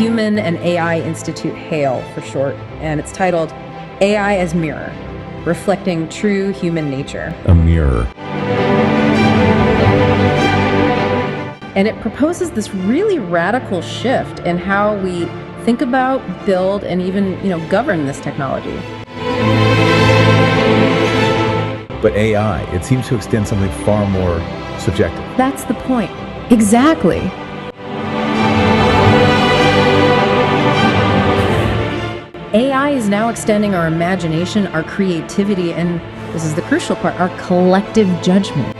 Human and AI Institute, HAIL for short, and it's titled AI as Mirror, Reflecting True Human Nature. A mirror. And it proposes this really radical shift in how we think about, build, and even, govern this technology. But AI, it seems to extend something far more subjective. That's the point. Exactly. AI is now extending our imagination, our creativity, and this is the crucial part, our collective judgment.